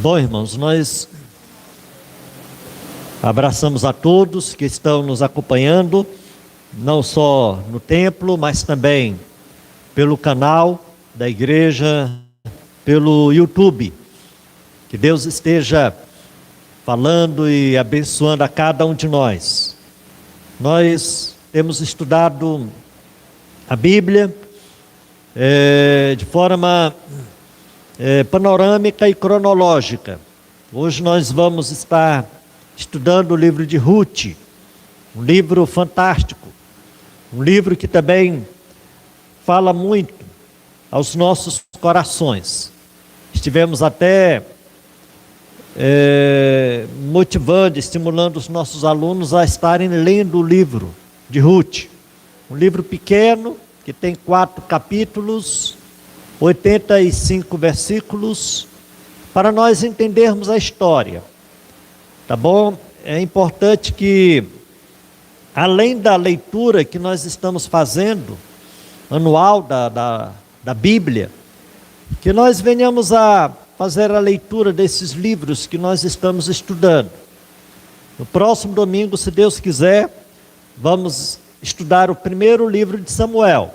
Bom, irmãos, nós abraçamos a todos que estão nos acompanhando, não só no templo, mas também pelo canal da igreja, pelo YouTube. Que Deus esteja falando e abençoando a cada um de nós. Nós temos estudado a Bíblia de forma panorâmica e cronológica. Hoje nós vamos estar estudando o livro de Ruth, um livro fantástico, um livro que também fala muito aos nossos corações. Estivemos até motivando, estimulando os nossos alunos a estarem lendo o livro de Ruth, um livro pequeno que tem 4 capítulos, 85 versículos, para nós entendermos a história, tá bom? É importante que, além da leitura que nós estamos fazendo, anual da Bíblia, que nós venhamos a fazer a leitura desses livros que nós estamos estudando. No próximo domingo, se Deus quiser, vamos estudar o primeiro livro de Samuel.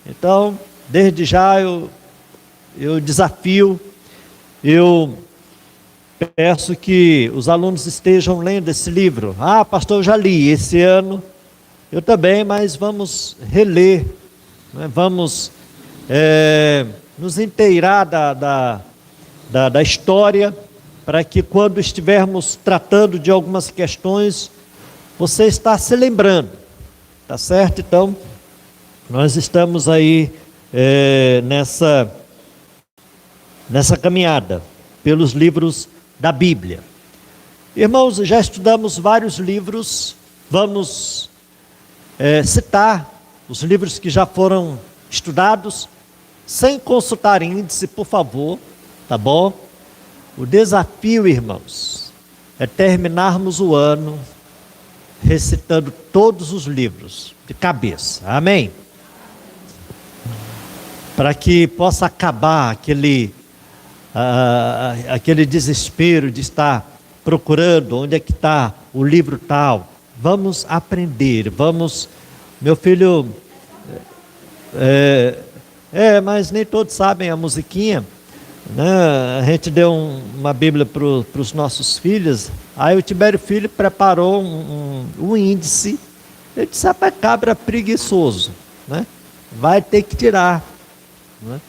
Então, desde já eu desafio, eu peço que os alunos estejam lendo esse livro. Ah, pastor, eu já li esse ano, eu também, mas vamos reler, né? Vamos nos inteirar da história, para que quando estivermos tratando de algumas questões, você está se lembrando, tá certo? Então, nós estamos aí nessa caminhada pelos livros da Bíblia. Irmãos, já estudamos vários livros, vamos citar os livros que já foram estudados, sem consultar índice, por favor, tá bom? O desafio, irmãos, é terminarmos o ano recitando todos os livros de cabeça, amém? Para que possa acabar aquele desespero de estar procurando onde é que está o livro tal. Vamos aprender, vamos, meu filho, mas nem todos sabem a musiquinha, né? A gente deu uma Bíblia para os nossos filhos, aí o Tibério Filho preparou um índice. Ele disse: rapaz, cabra preguiçoso, né? Vai ter que tirar, né?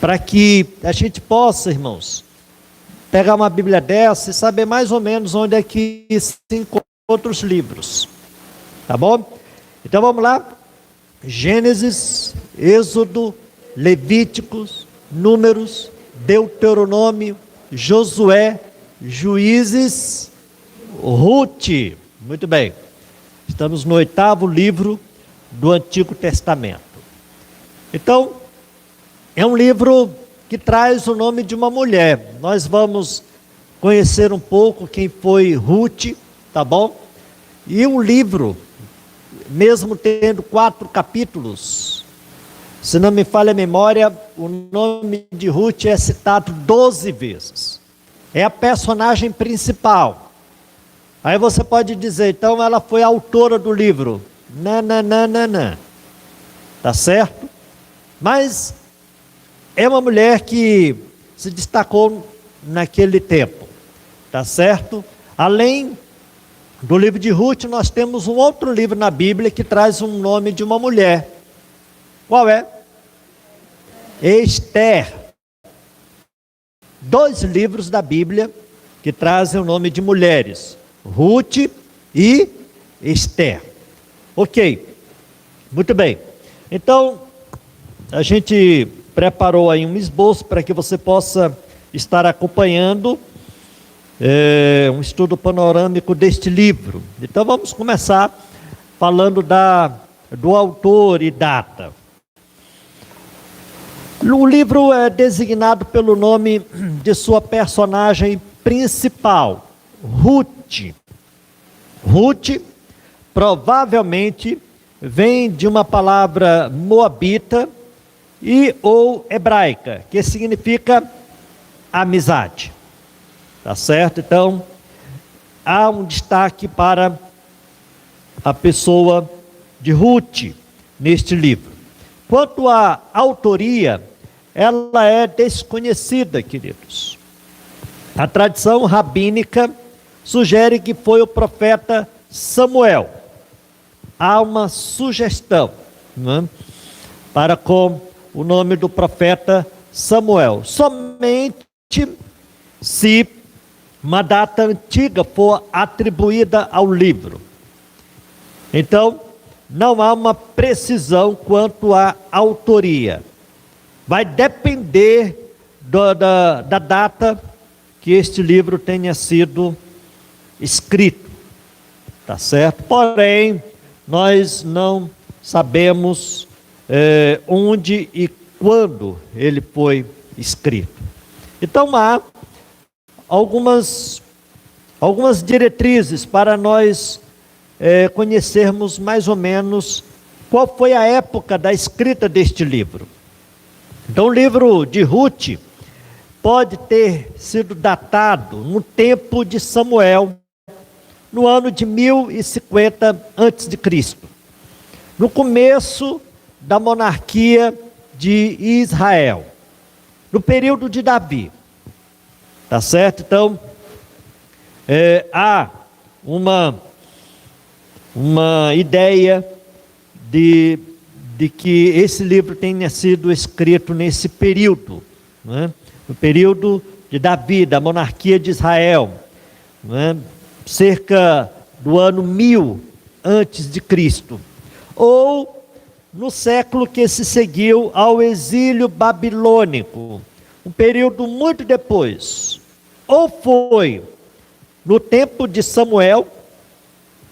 Para que a gente possa, irmãos, pegar uma Bíblia dessa e saber mais ou menos onde é que se encontram outros livros, tá bom? Então vamos lá. Gênesis, Êxodo, Levíticos, Números, Deuteronômio, Josué, Juízes, Ruth. Muito bem. Estamos no 8º livro do Antigo Testamento. Então, é um livro que traz o nome de uma mulher. Nós vamos conhecer um pouco quem foi Ruth, tá bom? E um livro, mesmo tendo 4 capítulos, se não me falha a memória, o nome de Ruth é citado 12 vezes. É a personagem principal. Aí você pode dizer, então ela foi a autora do livro. Não. Tá certo? Mas é uma mulher que se destacou naquele tempo. Tá certo? Além do livro de Ruth, nós temos um outro livro na Bíblia que traz um nome de uma mulher. Qual é? Esther. 2 livros da Bíblia que trazem o nome de mulheres. Ruth e Esther. Ok. Muito bem. Então, a gente preparou aí um esboço para que você possa estar acompanhando um estudo panorâmico deste livro. Então vamos começar falando do autor e data. O livro é designado pelo nome de sua personagem principal, Ruth. Ruth provavelmente vem de uma palavra moabita ou hebraica, que significa amizade. Tá certo? Então, há um destaque para a pessoa de Ruth neste livro. Quanto à autoria, ela é desconhecida, queridos. A tradição rabínica sugere que foi o profeta Samuel. Há uma sugestão, né, para com o nome do profeta Samuel. Somente se uma data antiga for atribuída ao livro. Então, não há uma precisão quanto à autoria. Vai depender da data que este livro tenha sido escrito, tá certo? Porém, nós não sabemos onde e quando ele foi escrito. Então, há algumas diretrizes para nós conhecermos mais ou menos qual foi a época da escrita deste livro. Então, o livro de Ruth pode ter sido datado no tempo de Samuel, no ano de 1050 a.C., no começo da monarquia de Israel, no período de Davi. Tá certo? Então, há uma ideia de que esse livro tenha sido escrito nesse período, né? No período de Davi, da monarquia de Israel, né? Cerca do ano 1000 antes de Cristo, ou no século que se seguiu ao exílio babilônico, um período muito depois, ou foi no tempo de Samuel,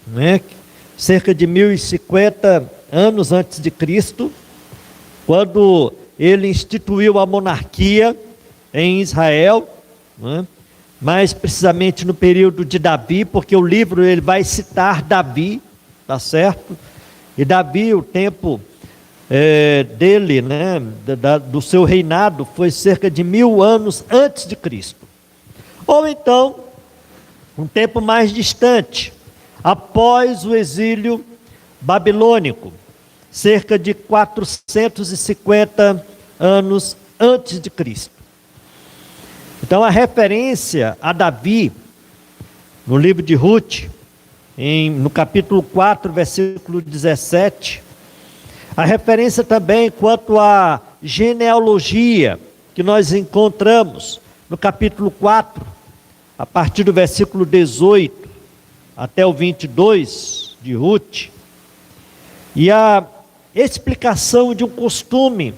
né, cerca de 1050 anos antes de Cristo, quando ele instituiu a monarquia em Israel, né, mais precisamente no período de Davi, porque o livro ele vai citar Davi, tá certo? E Davi, o tempo dele, né, do seu reinado, foi cerca de 1000 anos antes de Cristo. Ou então, um tempo mais distante, após o exílio babilônico, cerca de 450 anos antes de Cristo. Então, a referência a Davi, no livro de Ruth, no capítulo 4, versículo 17, a referência também quanto à genealogia, que nós encontramos no capítulo 4, a partir do versículo 18 até o 22 de Ruth, e a explicação de um costume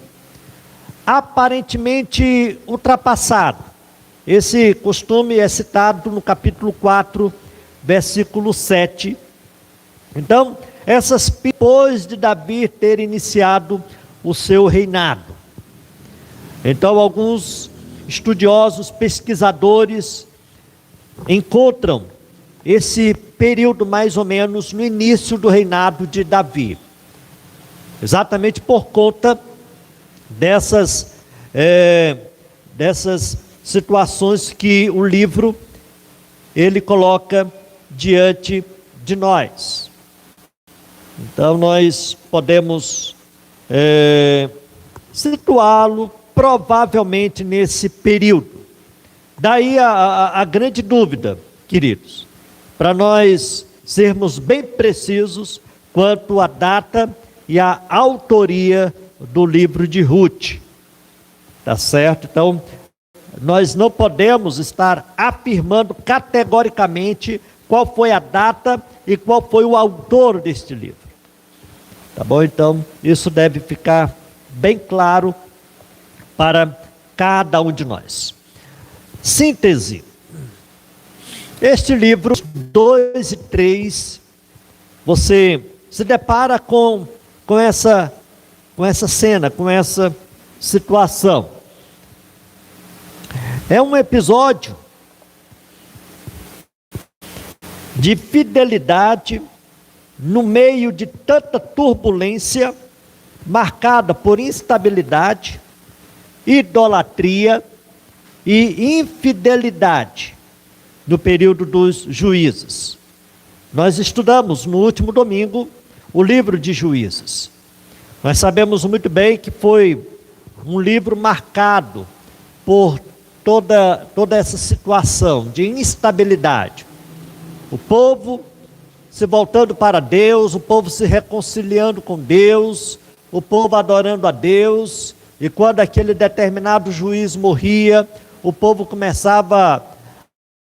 aparentemente ultrapassado. Esse costume é citado no capítulo 4, versículo 7. Então, depois de Davi ter iniciado o seu reinado. Então, alguns estudiosos, pesquisadores, encontram esse período mais ou menos no início do reinado de Davi. Exatamente por conta dessas situações que o livro ele coloca diante de nós. Então nós podemos situá-lo provavelmente nesse período. Daí a grande dúvida, queridos, para nós sermos bem precisos quanto à data e à autoria do livro de Ruth. Tá certo? Então, nós não podemos estar afirmando categoricamente qual foi a data e qual foi o autor deste livro. Tá bom? Então, isso deve ficar bem claro para cada um de nós. Síntese. Este livro 2 e 3, você se depara com essa cena, com essa situação. É um episódio de fidelidade no meio de tanta turbulência, marcada por instabilidade, idolatria e infidelidade no período dos juízes. Nós estudamos no último domingo o livro de Juízes. Nós sabemos muito bem que foi um livro marcado por toda essa situação de instabilidade. O povo se voltando para Deus, o povo se reconciliando com Deus, o povo adorando a Deus, e quando aquele determinado juiz morria, o povo começava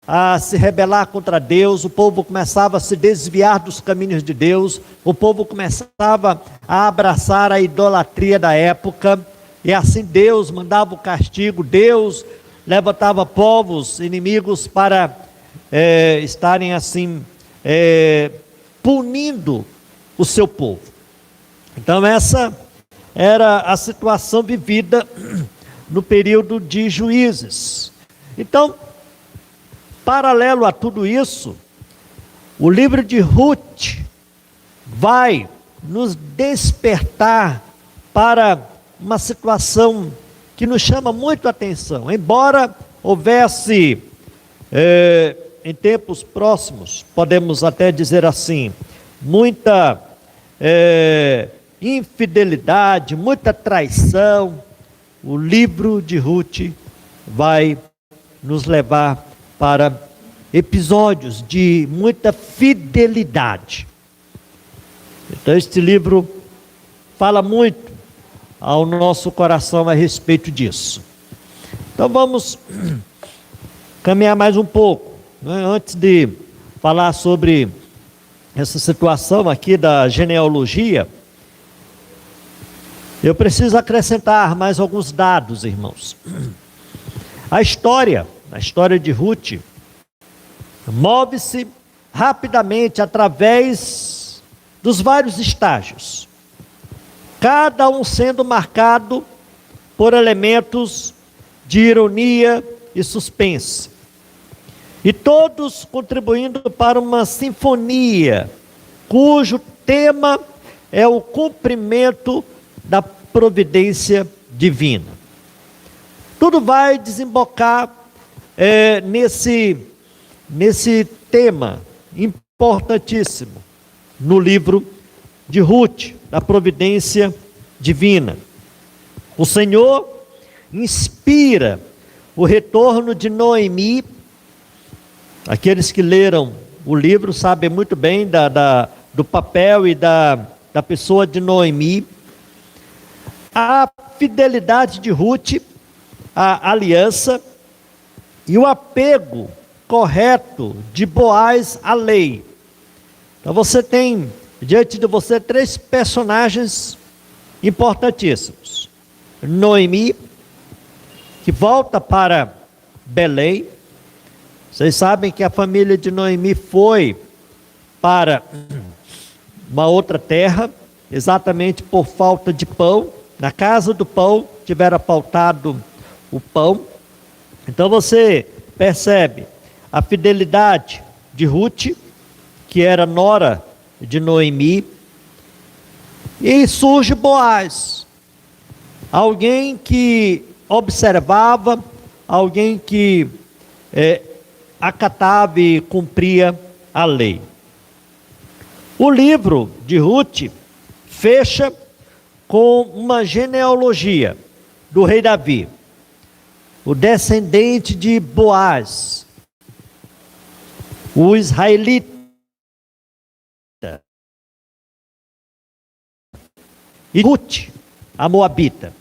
a se rebelar contra Deus, o povo começava a se desviar dos caminhos de Deus, o povo começava a abraçar a idolatria da época, e assim Deus mandava o castigo, Deus levantava povos inimigos para estarem assim, punindo o seu povo. Então essa era a situação vivida no período de Juízes. Então, paralelo a tudo isso, o livro de Ruth vai nos despertar para uma situação que nos chama muito a atenção. Embora houvesse, em tempos próximos, podemos até dizer assim, muita infidelidade, muita traição, o livro de Ruth vai nos levar para episódios de muita fidelidade. Então este livro fala muito ao nosso coração a respeito disso. Então vamos caminhar mais um pouco, né? Antes de falar sobre essa situação aqui da genealogia, eu preciso acrescentar mais alguns dados, irmãos. A história de Ruth move-se rapidamente através dos vários estágios, cada um sendo marcado por elementos de ironia e suspense, e todos contribuindo para uma sinfonia, cujo tema é o cumprimento da providência divina. Tudo vai desembocar nesse tema importantíssimo no livro de Ruth, da providência divina. O Senhor inspira o retorno de Noemi. Aqueles que leram o livro sabem muito bem do papel e da pessoa de Noemi. A fidelidade de Ruth, a aliança e o apego correto de Boaz à lei. Então você tem diante de você três personagens importantíssimos. Noemi, que volta para Belém. Vocês sabem que a família de Noemi foi para uma outra terra, exatamente por falta de pão. Na casa do pão, tivera faltado o pão. Então você percebe a fidelidade de Ruth, que era nora de Noemi, e surge Boaz, alguém que observava, alguém que acatava e cumpria a lei. O livro de Ruth fecha com uma genealogia do rei Davi, o descendente de Boaz, o israelita, e Ruth, a moabita,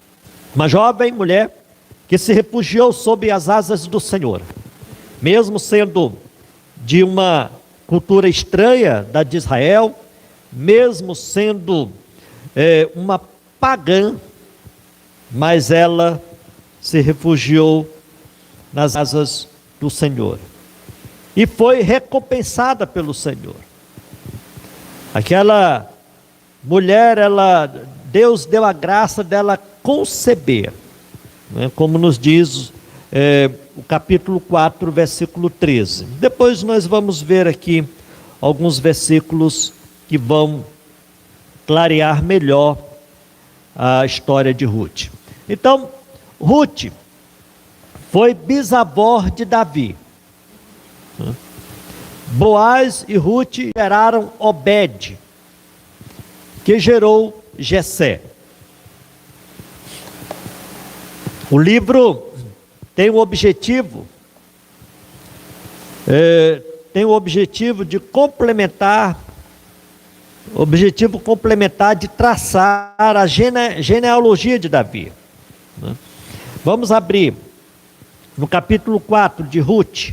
uma jovem mulher que se refugiou sob as asas do Senhor, mesmo sendo de uma cultura estranha da de Israel, mesmo sendo uma pagã, mas ela se refugiou nas asas do Senhor e foi recompensada pelo Senhor. Aquela mulher, Deus deu a graça dela conceber, né, como nos diz o capítulo 4, versículo 13. Depois nós vamos ver aqui alguns versículos que vão clarear melhor a história de Ruth. Então, Ruth foi bisavó de Davi. Boaz e Ruth geraram Obed, que gerou Jessé. O livro tem o objetivo de complementar, de traçar a genealogia de Davi. Vamos abrir no capítulo 4 de Ruth.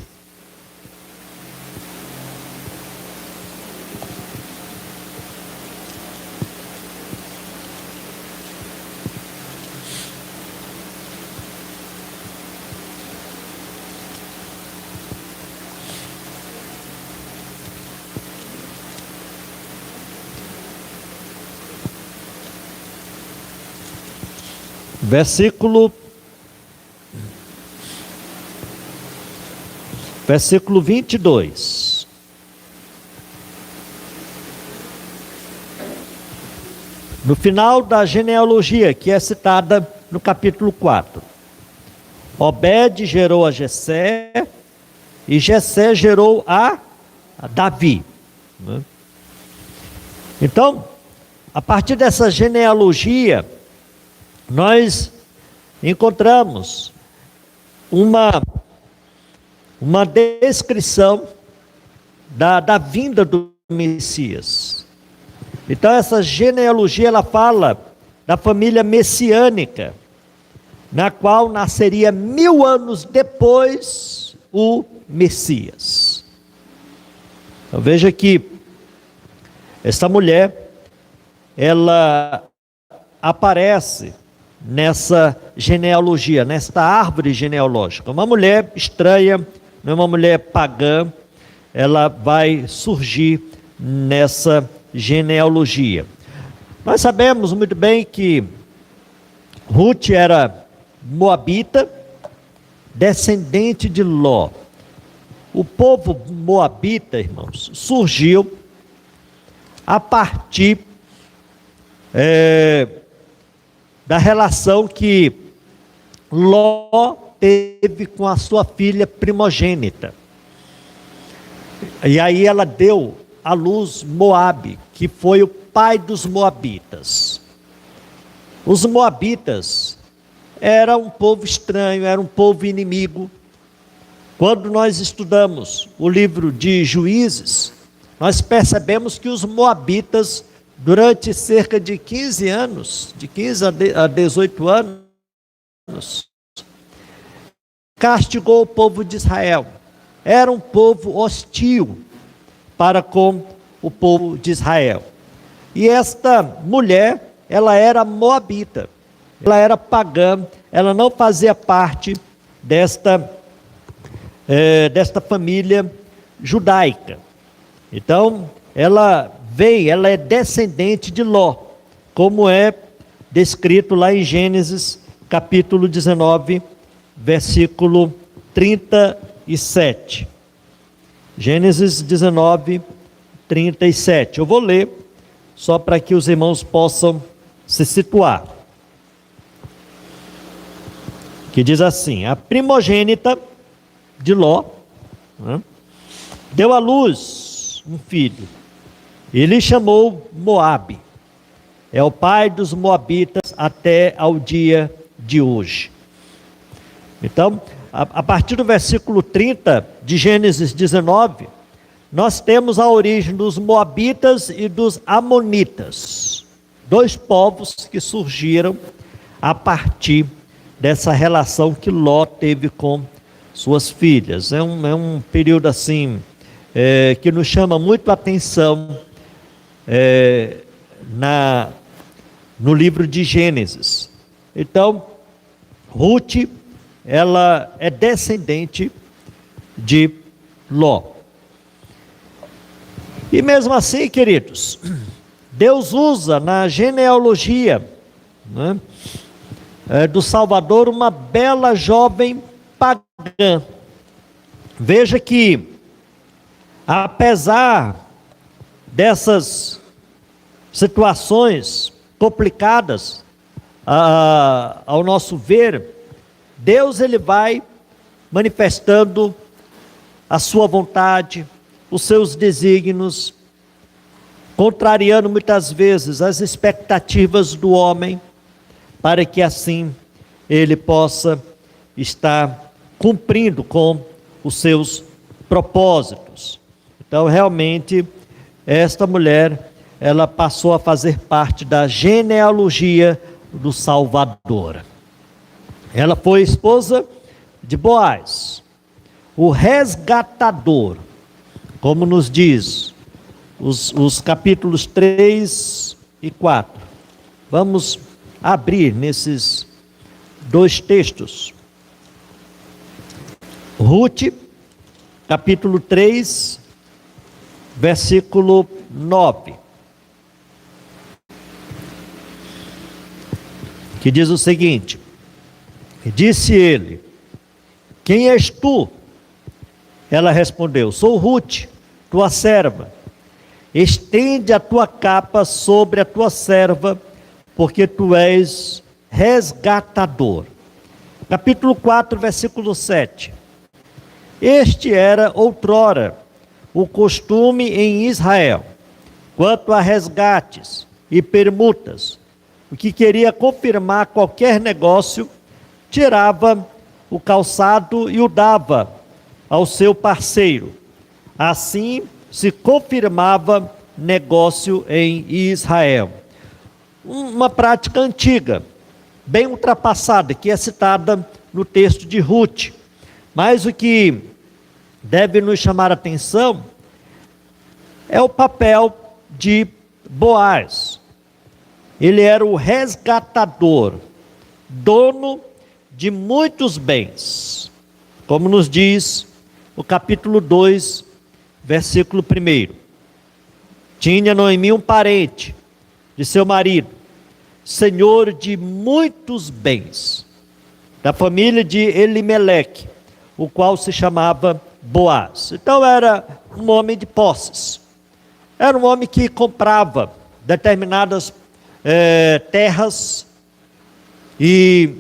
Versículo 22. No final da genealogia, que é citada no capítulo 4. Obed gerou a Jessé, e Jessé gerou a Davi. Então, a partir dessa genealogia, nós encontramos uma descrição da vinda do Messias. Então essa genealogia, ela fala da família messiânica, na qual nasceria 1000 anos depois o Messias. Então veja que essa mulher, ela aparece nessa genealogia, nesta árvore genealógica. Uma mulher estranha, não é uma mulher pagã, ela vai surgir nessa genealogia. Nós sabemos muito bem que Ruth era moabita, descendente de Ló. O povo moabita, irmãos, surgiu a partir da relação que Ló teve com a sua filha primogênita. E aí ela deu à luz Moabe, que foi o pai dos moabitas. Os moabitas eram um povo estranho, era um povo inimigo. Quando nós estudamos o livro de Juízes, nós percebemos que os moabitas, durante cerca de 15 anos, de 15 a 18 anos, castigou o povo de Israel. Era um povo hostil para com o povo de Israel. E esta mulher, ela era moabita, ela era pagã, ela não fazia parte desta família judaica. Então, ela é descendente de Ló, como é descrito lá em Gênesis, capítulo 19, versículo 37. Gênesis 19, 37. Eu vou ler, só para que os irmãos possam se situar. Que diz assim: a primogênita de Ló, deu à luz um filho. Ele chamou Moabe. É o pai dos moabitas até ao dia de hoje. Então, a partir do versículo 30 de Gênesis 19, nós temos a origem dos moabitas e dos amonitas. Dois povos que surgiram a partir dessa relação que Ló teve com suas filhas. É um período assim, que nos chama muito a atenção no livro de Gênesis. Então, Ruth, ela é descendente de Ló. E mesmo assim, queridos, Deus usa na genealogia, do Salvador uma bela jovem pagã. Veja que, apesar dessas situações complicadas, ao nosso ver, Deus ele vai manifestando a sua vontade, os seus desígnios, contrariando muitas vezes as expectativas do homem, para que assim ele possa estar cumprindo com os seus propósitos. Então, realmente, esta mulher, ela passou a fazer parte da genealogia do Salvador. Ela foi esposa de Boaz, o resgatador, como nos diz os capítulos 3 e 4. Vamos abrir nesses dois textos. Ruth, capítulo 3, versículo 9. Que diz o seguinte: disse ele: quem és tu? Ela respondeu: sou Ruth, tua serva. Estende a tua capa sobre a tua serva, porque tu és resgatador. Capítulo 4, versículo 7. Este era outrora o costume em Israel, quanto a resgates e permutas. O que queria confirmar qualquer negócio, tirava o calçado e o dava ao seu parceiro. Assim se confirmava negócio em Israel. Uma prática antiga, bem ultrapassada, que é citada no texto de Ruth. Mas o que deve nos chamar a atenção é o papel de Boaz. Ele era o resgatador, dono de muitos bens, como nos diz o capítulo 2, versículo 1. Tinha Noemi um parente de seu marido, senhor de muitos bens, da família de Elimeleque, o qual se chamava Boaz. Então era um homem de posses, era um homem que comprava determinadas terras e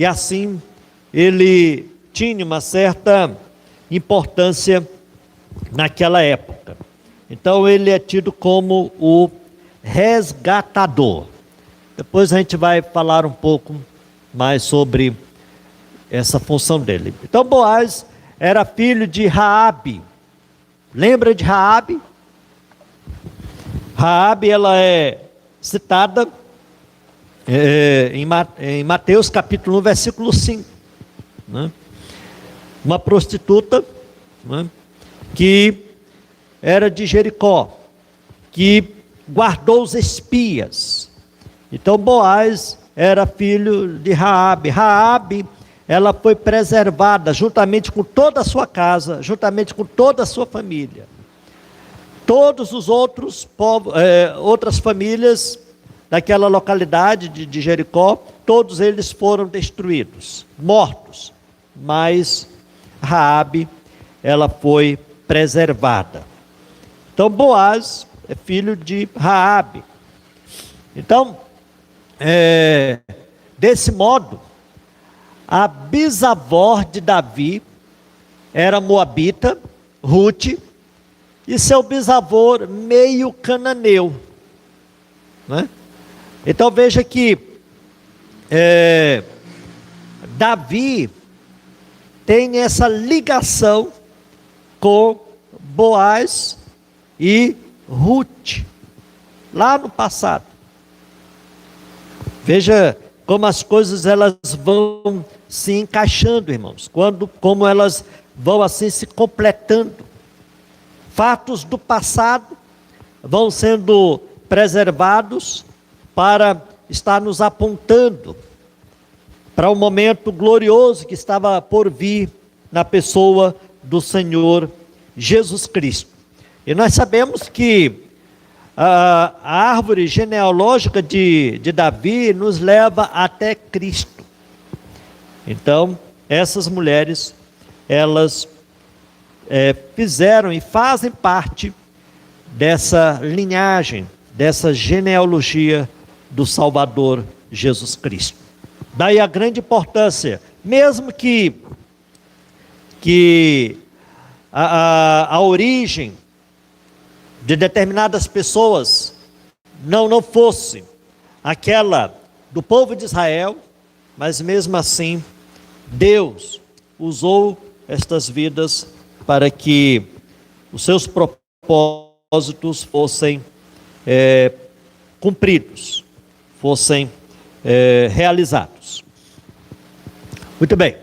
assim ele tinha uma certa importância naquela época. Então ele é tido como o resgatador. Depois a gente vai falar um pouco mais sobre essa função dele. Então Boaz era filho de Raabe. Lembra de Raabe? Raabe, ela é citada em Mateus capítulo 1, versículo 5. Né? Uma prostituta, né, que era de Jericó, que guardou os espias. Então Boaz era filho de Raabe. Raabe, ela foi preservada juntamente com toda a sua casa, juntamente com toda a sua família. Todos os outros povos, outras famílias daquela localidade de Jericó, todos eles foram destruídos, mortos. Mas Raabe, ela foi preservada. Então Boaz é filho de Raabe. Então, desse modo, a bisavó de Davi era moabita, Ruth, e seu bisavô meio cananeu, né? Então veja que Davi tem essa ligação com Boaz e Ruth, lá no passado. Veja como as coisas elas vão se encaixando, irmãos, como elas vão assim se completando. Fatos do passado vão sendo preservados para estar nos apontando para um momento glorioso que estava por vir na pessoa do Senhor Jesus Cristo. E nós sabemos que a árvore genealógica de Davi nos leva até Cristo. Então, essas mulheres, elas fizeram e fazem parte dessa linhagem, dessa genealogia do Salvador Jesus Cristo. Daí a grande importância, mesmo que a origem de determinadas pessoas não fosse aquela do povo de Israel, mas mesmo assim, Deus usou estas vidas para que os seus propósitos fossem cumpridos, fossem realizados. Muito bem.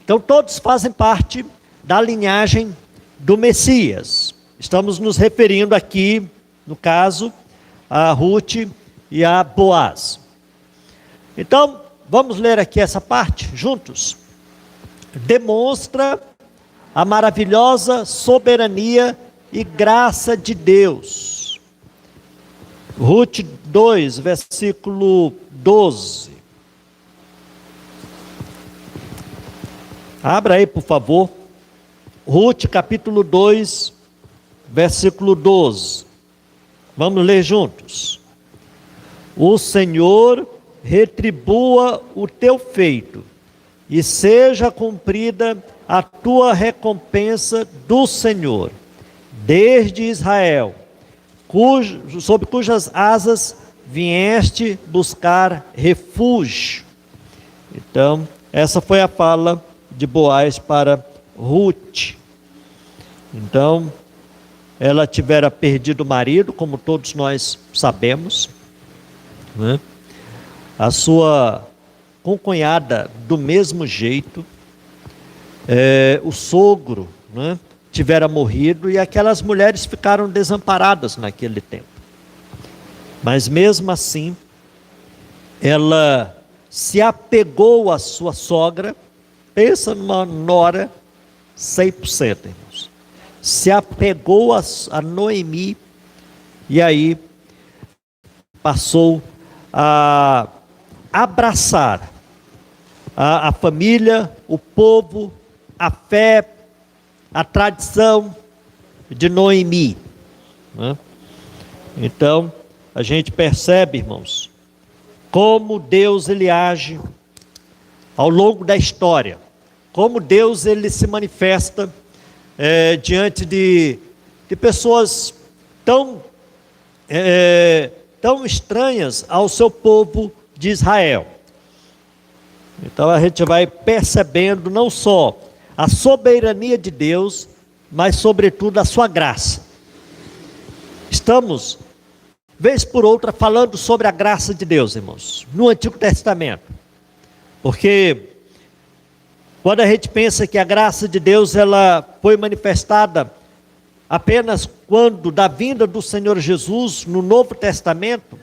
Então todos fazem parte da linhagem do Messias. Estamos nos referindo aqui, no caso, a Ruth e a Boaz. Então, vamos ler aqui essa parte juntos. Demonstra a maravilhosa soberania e graça de Deus. Ruth 2, versículo 12. Abra aí, por favor. Ruth, capítulo 2, versículo 12. Vamos ler juntos. O Senhor retribua o teu feito, e seja cumprida a tua recompensa do Senhor, desde Israel, sob cujas asas vieste buscar refúgio. Então, essa foi a fala de Boaz para Ruth. Então, ela tivera perdido o marido, como todos nós sabemos, né? A sua concunhada do mesmo jeito, o sogro, né, tivera morrido, e aquelas mulheres ficaram desamparadas naquele tempo. Mas mesmo assim, ela se apegou à sua sogra. Pensa numa nora 100%, irmãos. Se apegou a Noemi, e aí passou a abraçar a família, o povo, a fé, a tradição de Noemi, né? Então, a gente percebe, irmãos, como Deus ele age ao longo da história, como Deus ele se manifesta diante de pessoas tão estranhas ao seu povo de Israel. Então a gente vai percebendo não só a soberania de Deus, mas sobretudo a sua graça. Estamos, vez por outra, falando sobre a graça de Deus, irmãos, no Antigo Testamento. Porque quando a gente pensa que a graça de Deus ela foi manifestada apenas quando da vinda do Senhor Jesus no Novo Testamento,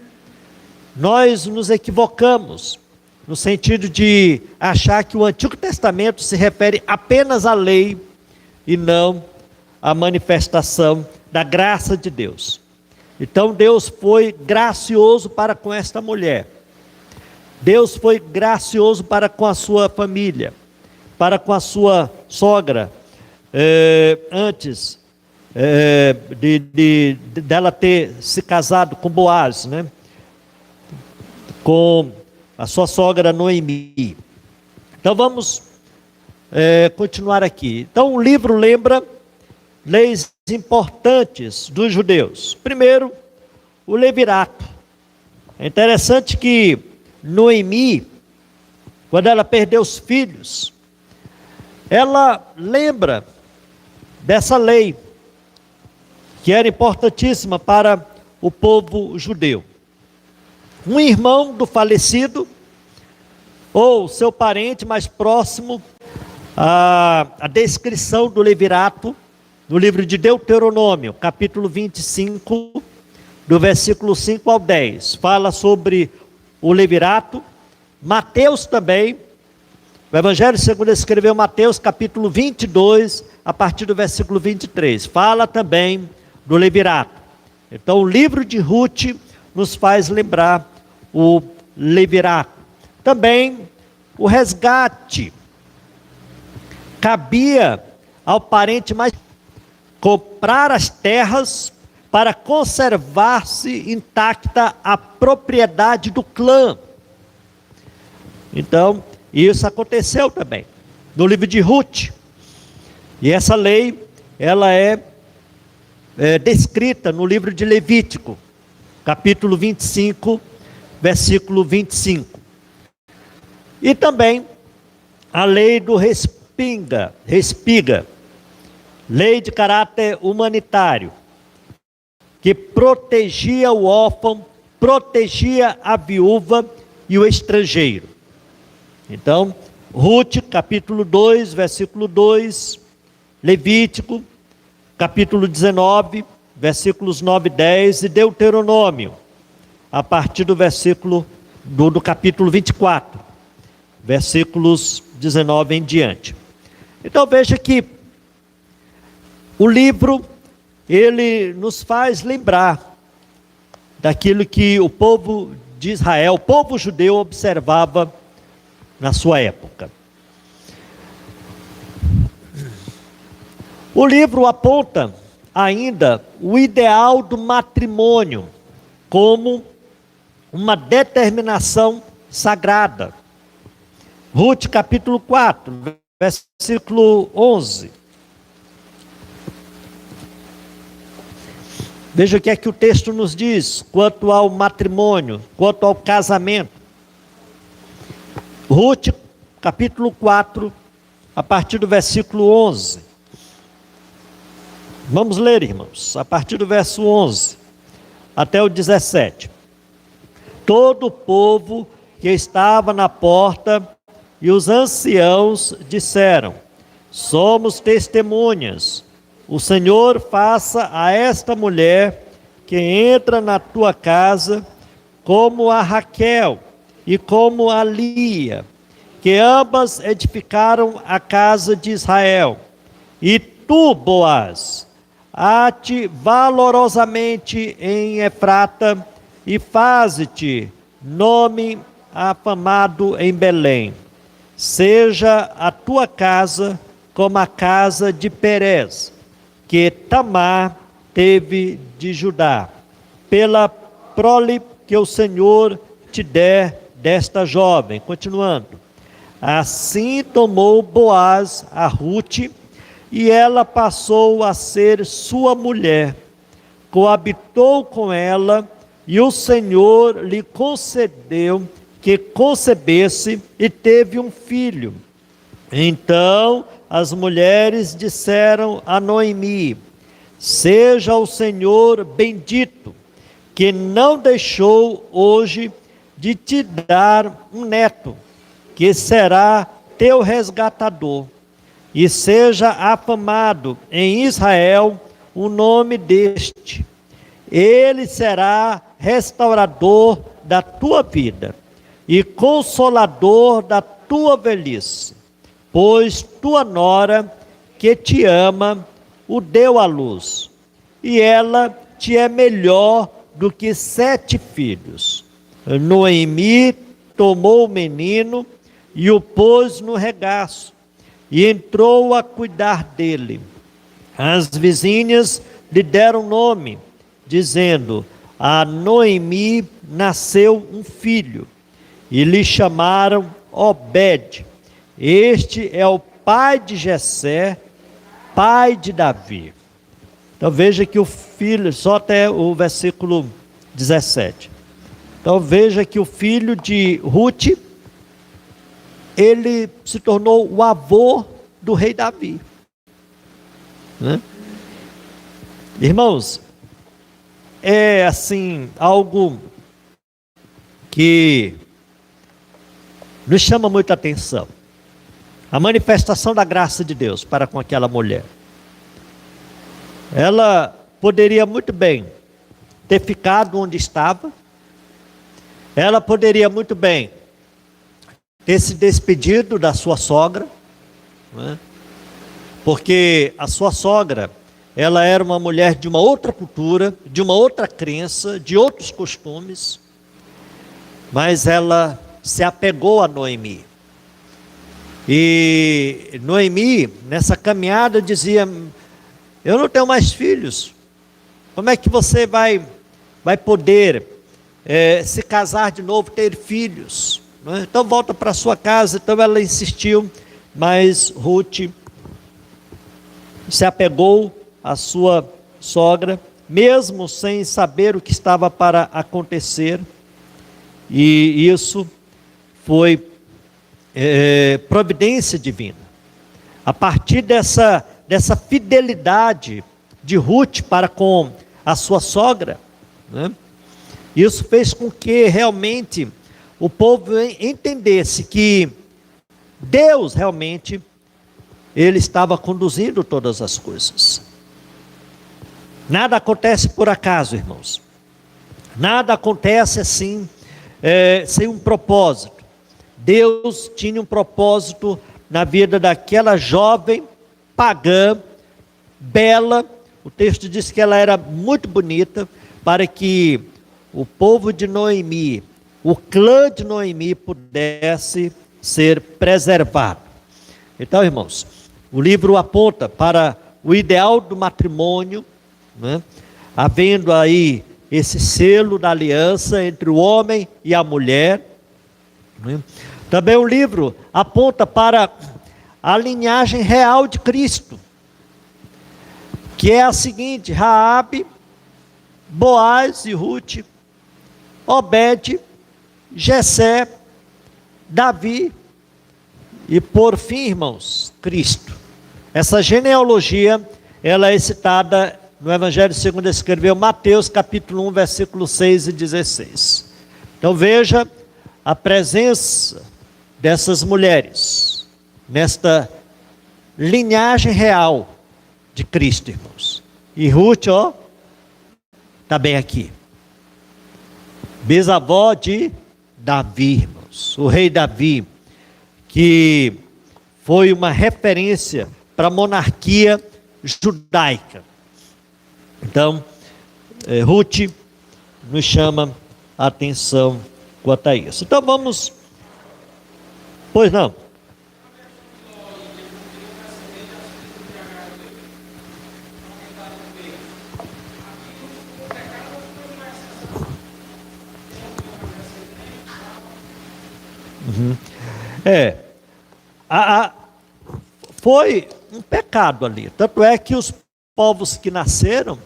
nós nos equivocamos, no sentido de achar que o Antigo Testamento se refere apenas à lei e não à manifestação da graça de Deus. Então Deus foi gracioso para com esta mulher. Deus foi gracioso para com a sua família, para com a sua sogra, antes dela ter se casado com Boaz, né? Com a sua sogra Noemi. Então vamos continuar aqui. Então o livro lembra leis importantes dos judeus. Primeiro, o levirato. É interessante que Noemi, quando ela perdeu os filhos, ela lembra dessa lei, que era importantíssima para o povo judeu. Um irmão do falecido, ou seu parente mais próximo, a descrição do levirato, no livro de Deuteronômio, capítulo 25, do versículo 5 ao 10, fala sobre o levirato. Mateus também, o Evangelho segundo escreveu Mateus, capítulo 22, a partir do versículo 23, fala também do levirato. Então o livro de Ruth nos faz lembrar o levirato. Também o resgate. Cabia ao parente mais comprar as terras para conservar-se intacta a propriedade do clã. Então, isso aconteceu também no livro de Ruth. E essa lei, ela é descrita no livro de Levítico, capítulo 25, versículo 25. E também a lei do respiga, lei de caráter humanitário, que protegia o órfão, protegia a viúva e o estrangeiro. Então, Ruth, capítulo 2, versículo 2, Levítico, capítulo 19, versículos 9 e 10, e Deuteronômio, a partir do versículo do capítulo 24, versículos 19 em diante. Então veja que o livro, ele nos faz lembrar daquilo que o povo de Israel, o povo judeu, observava na sua época. O livro aponta ainda o ideal do matrimônio como uma determinação sagrada. Ruth capítulo 4, versículo 11. Veja o que é que o texto nos diz quanto ao matrimônio, quanto ao casamento. Ruth capítulo 4, a partir do versículo 11. Vamos ler, irmãos, a partir do verso 11 até o 17. Todo o povo que estava na porta e os anciãos disseram: somos testemunhas. O Senhor faça a esta mulher que entra na tua casa como a Raquel e como a Lia, que ambas edificaram a casa de Israel. E tu, Boaz, ate valorosamente em Efrata e faze-te nome afamado em Belém. Seja a tua casa como a casa de Perez, que Tamar teve de Judá, pela prole que o Senhor te der desta jovem. Continuando. Assim tomou Boaz a Ruth, e ela passou a ser sua mulher, coabitou com ela, e o Senhor lhe concedeu que concebesse e teve um filho. Então as mulheres disseram a Noemi: seja o Senhor bendito, que não deixou hoje de te dar um neto, que será teu resgatador. E seja afamado em Israel o nome deste. Ele será restaurador da tua vida e consolador da tua velhice, pois tua nora, que te ama, o deu à luz, e ela te é melhor do que 7 filhos. Noemi tomou o menino e o pôs no regaço, e entrou a cuidar dele. As vizinhas lhe deram nome, dizendo: a Noemi nasceu um filho, e lhe chamaram Obed. Este é o pai de Jessé, pai de Davi. Então veja que o filho, só até o versículo 17. Então veja que o filho de Ruth, ele se tornou o avô do rei Davi, né? Irmãos, é assim, algo que nos chama muita atenção. A manifestação da graça de Deus para com aquela mulher. Ela poderia muito bem ter ficado onde estava. Ela poderia muito bem ter se despedido da sua sogra, né? Porque a sua sogra, ela era uma mulher de uma outra cultura, de uma outra crença, de outros costumes, mas ela se apegou a Noemi. E Noemi, nessa caminhada, dizia: eu não tenho mais filhos, como é que você vai poder se casar de novo, ter filhos? Então volta para sua casa. Então ela insistiu, mas Ruth se apegou à sua sogra, mesmo sem saber o que estava para acontecer, e isso foi providência divina. A partir dessa fidelidade de Ruth para com a sua sogra, né? Isso fez com que realmente o povo entendesse que Deus realmente, Ele estava conduzindo todas as coisas. Nada acontece por acaso, irmãos. Nada acontece assim, sem um propósito. Deus tinha um propósito na vida daquela jovem pagã, bela. O texto diz que ela era muito bonita, para que o povo de Noemi, o clã de Noemi, pudesse ser preservado. Então, irmãos, o livro aponta para o ideal do matrimônio, né? Havendo aí esse selo da aliança entre o homem e a mulher, né? Também o livro aponta para a linhagem real de Cristo, que é a seguinte: Raabe, Boaz e Ruth, Obed, Jessé, Davi e por fim, irmãos, Cristo. Essa genealogia, ela é citada no Evangelho segundo escreveu Mateus, capítulo 1, versículos 6 e 16. Então veja a presença dessas mulheres nesta linhagem real de Cristo, irmãos. E Ruth, ó, está bem aqui. Bisavó de Davi, irmãos. O rei Davi, que foi uma referência para a monarquia judaica. Então, Ruth nos chama a atenção quanto a isso. Então vamos, pois não. Foi um pecado ali. Tanto é que os povos que nasceram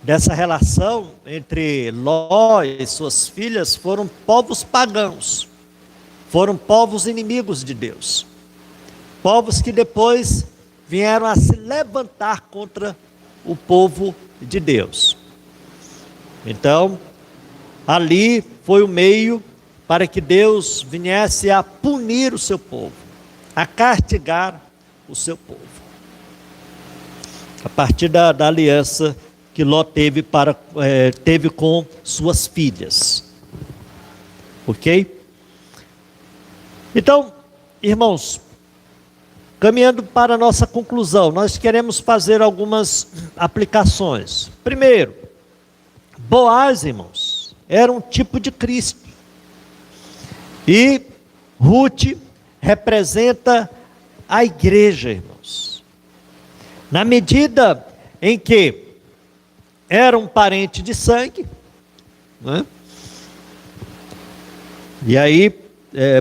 dessa relação entre Ló e suas filhas foram povos pagãos, foram povos inimigos de Deus, povos que depois vieram a se levantar contra o povo de Deus. Então, ali foi o meio para que Deus viesse a punir o seu povo, a castigar o seu povo, a partir da aliança que Ló teve com suas filhas. Ok? Então, irmãos, caminhando para a nossa conclusão, nós queremos fazer algumas aplicações. Primeiro, Boaz, irmãos, era um tipo de Cristo. E Ruth representa a igreja, irmãos. Na medida em que era um parente de sangue, né? E aí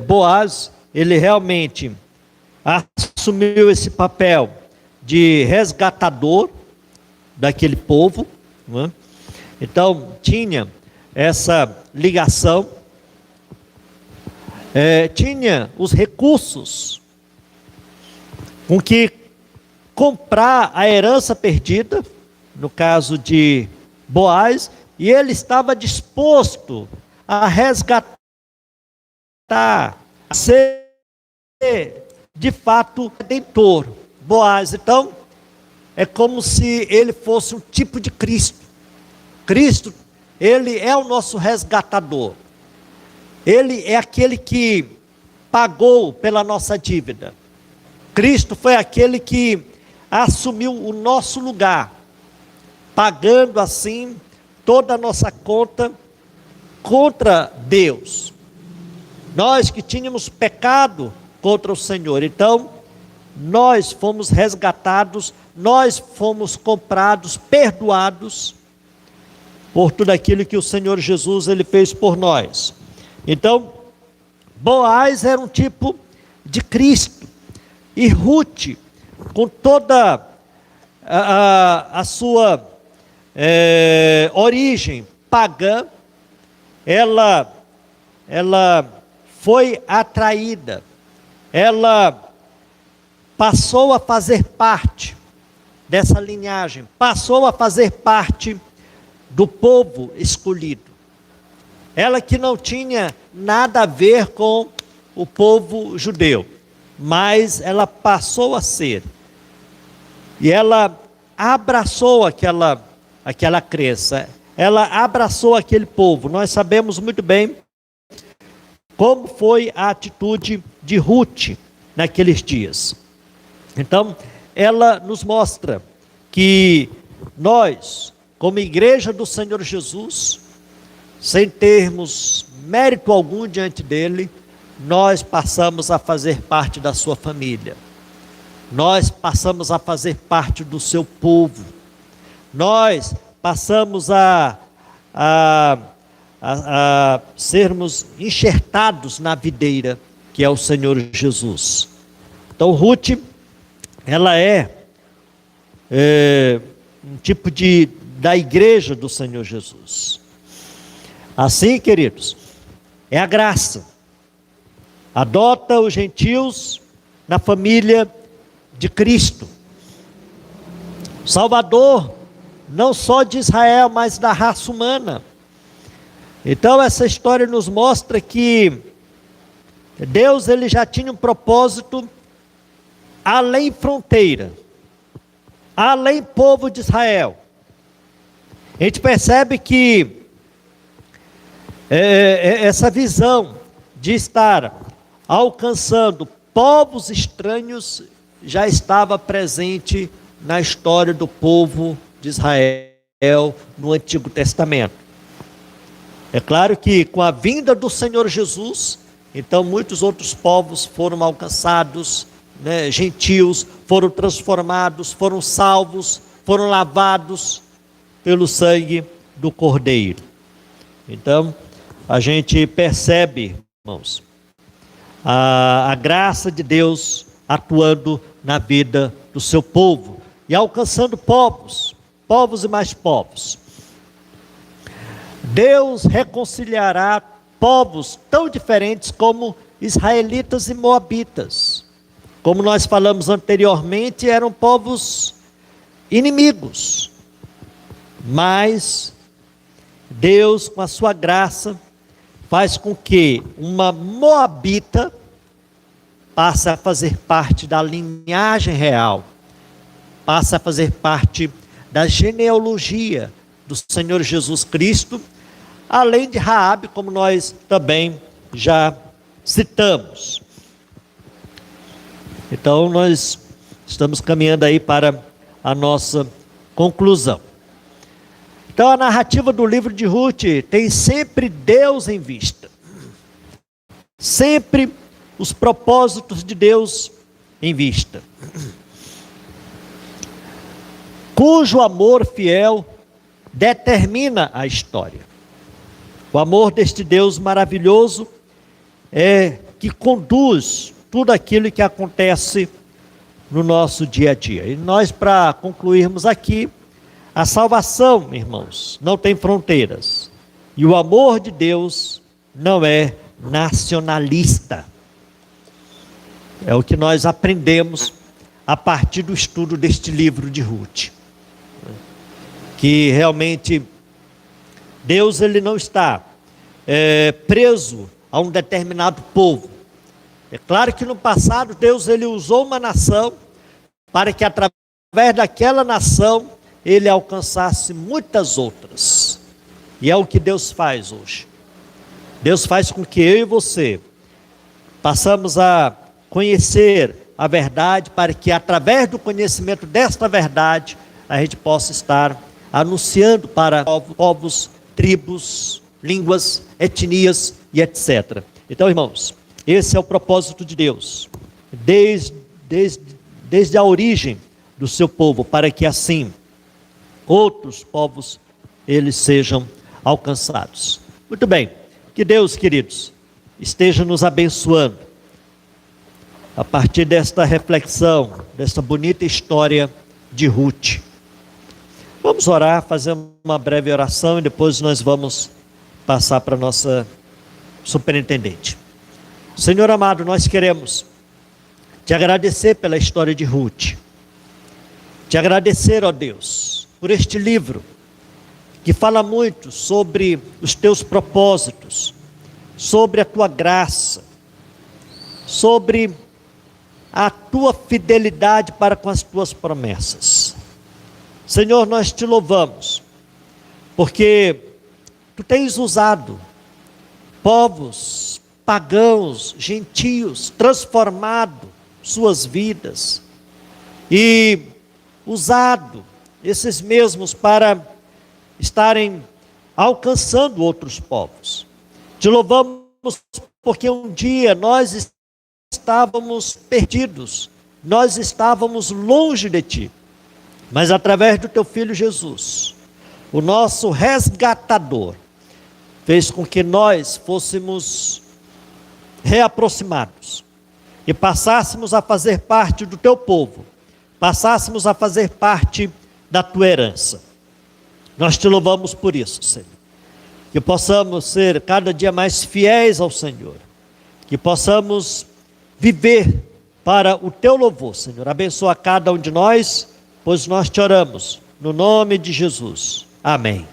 Boaz, ele realmente assumiu esse papel de resgatador daquele povo, né? Então tinha essa ligação, tinha os recursos com que comprar a herança perdida, no caso de Boaz, e ele estava disposto a resgatar, a ser de fato redentor. Boaz, então, é como se ele fosse um tipo de Cristo. Cristo, ele é o nosso resgatador. Ele é aquele que pagou pela nossa dívida. Cristo foi aquele que assumiu o nosso lugar, pagando assim toda a nossa conta contra Deus. Nós que tínhamos pecado contra o Senhor, então nós fomos resgatados, nós fomos comprados, perdoados por tudo aquilo que o Senhor Jesus ele fez por nós. Então, Boaz era um tipo de Cristo, e Ruth com toda a sua origem pagã, ela foi atraída, ela passou a fazer parte dessa linhagem, passou a fazer parte do povo escolhido. Ela que não tinha nada a ver com o povo judeu, mas ela passou a ser. E ela abraçou aquela crença, ela abraçou aquele povo. Nós sabemos muito bem como foi a atitude de Ruth naqueles dias. Então, ela nos mostra que nós, como igreja do Senhor Jesus, sem termos mérito algum diante dele, nós passamos a fazer parte da sua família. Nós passamos a fazer parte do seu povo. Nós passamos a sermos enxertados na videira, que é o Senhor Jesus. Então, Ruth, ela é um tipo da igreja do Senhor Jesus. Assim, queridos, é a graça. Adota os gentios na família de Cristo. Salvador, não só de Israel, mas da raça humana. Então, essa história nos mostra que Deus, ele já tinha um propósito além fronteira, além povo de Israel. A gente percebe que essa visão de estar alcançando povos estranhos já estava presente na história do povo de Israel no Antigo Testamento. É claro que com a vinda do Senhor Jesus, então muitos outros povos foram alcançados, né? Gentios foram transformados, foram salvos, foram lavados pelo sangue do Cordeiro. Então, a gente percebe, irmãos, a graça de Deus atuando na vida do seu povo e alcançando povos e mais povos. Deus reconciliará povos tão diferentes como israelitas e moabitas. Como nós falamos anteriormente, eram povos inimigos. Mas Deus, com a sua graça, faz com que uma moabita passe a fazer parte da linhagem real, passe a fazer parte da genealogia do Senhor Jesus Cristo, além de Raabe, como nós também já citamos. Então, nós estamos caminhando aí para a nossa conclusão. Então, a narrativa do livro de Ruth tem sempre Deus em vista. Sempre os propósitos de Deus em vista. Cujo amor fiel determina a história. O amor deste Deus maravilhoso é que conduz tudo aquilo que acontece no nosso dia a dia. E nós, para concluirmos aqui, a salvação, irmãos, não tem fronteiras. E o amor de Deus não é nacionalista. É o que nós aprendemos a partir do estudo deste livro de Ruth. Que realmente Deus, ele não está preso a um determinado povo. É claro que no passado Deus, ele usou uma nação para que através daquela nação ele alcançasse muitas outras. E é o que Deus faz hoje. Deus faz com que eu e você passamos a conhecer a verdade, para que através do conhecimento desta verdade a gente possa estar anunciando para povos, tribos, línguas, etnias e etc. Então, irmãos, esse é o propósito de Deus, desde a origem do seu povo, para que assim outros povos eles sejam alcançados. Muito bem, que Deus, queridos, esteja nos abençoando a partir desta reflexão, desta bonita história de Ruth. Vamos orar, fazer uma breve oração e depois nós vamos passar para a nossa superintendente. Senhor amado, nós queremos te agradecer pela história de Ruth. Te agradecer, ó Deus, por este livro que fala muito sobre os teus propósitos, sobre a tua graça, sobre a tua fidelidade para com as tuas promessas. Senhor, nós te louvamos, porque tu tens usado povos pagãos, gentios, transformado suas vidas e usado esses mesmos para estarem alcançando outros povos. Te louvamos porque um dia nós estávamos perdidos, nós estávamos longe de ti, mas através do teu Filho Jesus, o nosso resgatador, fez com que nós fôssemos reaproximados e passássemos a fazer parte do teu povo, passássemos a fazer parte da tua herança. Nós te louvamos por isso, Senhor. Que possamos ser cada dia mais fiéis ao Senhor, que possamos viver para o teu louvor, Senhor. Abençoa cada um de nós, pois nós te oramos, no nome de Jesus. Amém.